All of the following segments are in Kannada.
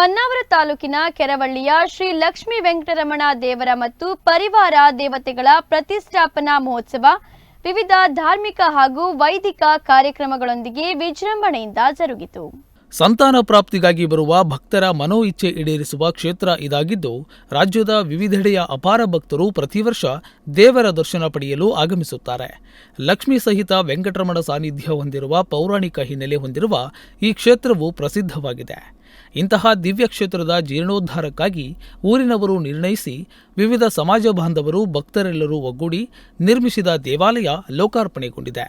ಹೊನ್ನಾವರ ತಾಲೂಕಿನ ಕೆರವಳ್ಳಿಯ ಶ್ರೀ ಲಕ್ಷ್ಮೀ ವೆಂಕಟರಮಣ ದೇವರ ಮತ್ತು ಪರಿವಾರ ದೇವತೆಗಳ ಪ್ರತಿಷ್ಠಾಪನಾ ಮಹೋತ್ಸವ ವಿವಿಧ ಧಾರ್ಮಿಕ ಹಾಗೂ ವೈದಿಕ ಕಾರ್ಯಕ್ರಮಗಳೊಂದಿಗೆ ವಿಜೃಂಭಣೆಯಿಂದ ಜರುಗಿತು. ಸಂತಾನ ಪ್ರಾಪ್ತಿಗಾಗಿ ಬರುವ ಭಕ್ತರ ಮನೋ ಇಚ್ಛೆ ಈಡೇರಿಸುವ ಕ್ಷೇತ್ರ ಇದಾಗಿದ್ದು, ರಾಜ್ಯದ ವಿವಿಧೆಡೆಯ ಅಪಾರ ಭಕ್ತರು ಪ್ರತಿ ವರ್ಷ ದೇವರ ದರ್ಶನ ಪಡೆಯಲು ಆಗಮಿಸುತ್ತಾರೆ. ಲಕ್ಷ್ಮೀ ಸಹಿತ ವೆಂಕಟರಮಣ ಸಾನ್ನಿಧ್ಯ ಹೊಂದಿರುವ ಪೌರಾಣಿಕ ಹಿನ್ನೆಲೆ ಹೊಂದಿರುವ ಈ ಕ್ಷೇತ್ರವು ಪ್ರಸಿದ್ಧವಾಗಿದೆ. ಇಂತಹ ದಿವ್ಯ ಕ್ಷೇತ್ರದ ಜೀರ್ಣೋದ್ಧಾರಕ್ಕಾಗಿ ಊರಿನವರು ನಿರ್ಣಯಿಸಿ ವಿವಿಧ ಸಮಾಜ ಬಾಂಧವರು ಭಕ್ತರೆಲ್ಲರೂ ಒಗ್ಗೂಡಿ ನಿರ್ಮಿಸಿದ ದೇವಾಲಯ ಲೋಕಾರ್ಪಣೆಗೊಂಡಿದೆ.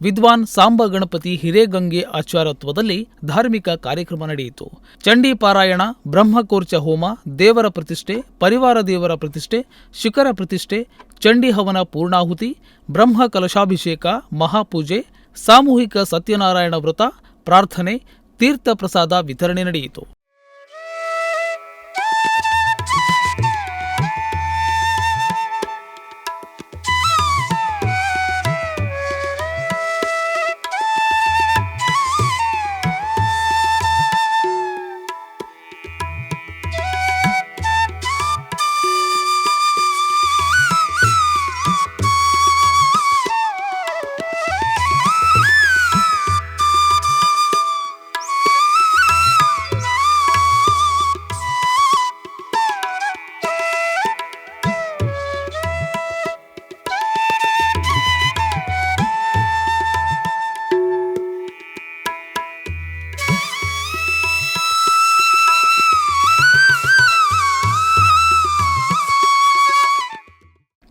ವಿದ್ವಾನ್ ಸಾಂಬ ಗಣಪತಿ ಹಿರೇಗಂಗೆ ಆಚಾರತ್ವದಲ್ಲಿ ಧಾರ್ಮಿಕ ಕಾರ್ಯಕ್ರಮ ನಡೆಯಿತು. ಚಂಡಿ ಪಾರಾಯಣ, ಬ್ರಹ್ಮಕೋರ್ಚ ಹೋಮ, ದೇವರ ಪ್ರತಿಷ್ಠೆ, ಪರಿವಾರ ದೇವರ ಪ್ರತಿಷ್ಠೆ, ಶಿಖರ ಪ್ರತಿಷ್ಠೆ, ಚಂಡಿ ಹವನ ಪೂರ್ಣಾಹುತಿ, ಬ್ರಹ್ಮ ಕಲಶಾಭಿಷೇಕ, ಮಹಾಪೂಜೆ, ಸಾಮೂಹಿಕ ಸತ್ಯನಾರಾಯಣ ವ್ರತ, ಪ್ರಾರ್ಥನೆ, ತೀರ್ಥ ಪ್ರಸಾದ ವಿತರಣೆ ನಡೆಯಿತು.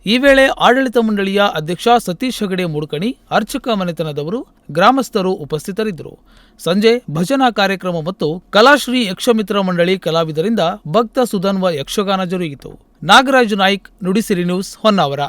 ಈ ವೇಳೆ ಆಡಳಿತ ಮಂಡಳಿಯ ಅಧ್ಯಕ್ಷ ಸತೀಶ್ ಹೆಗಡೆ ಮುಡ್ಕಣಿ, ಅರ್ಚಕ ಮನೆತನದವರು, ಗ್ರಾಮಸ್ಥರು ಉಪಸ್ಥಿತರಿದ್ದರು. ಸಂಜೆ ಭಜನಾ ಕಾರ್ಯಕ್ರಮ ಮತ್ತು ಕಲಾಶ್ರೀ ಯಕ್ಷಮಿತ್ರ ಮಂಡಳಿ ಕಲಾವಿದರಿಂದ ಭಕ್ತ ಸುಧನ್ವ ಯಕ್ಷಗಾನ ಜರುಗಿತು. ನಾಗರಾಜ್ ನಾಯ್ಕ್, ನುಡಿಸಿರಿ ನ್ಯೂಸ್, ಹೊನ್ನಾವರ.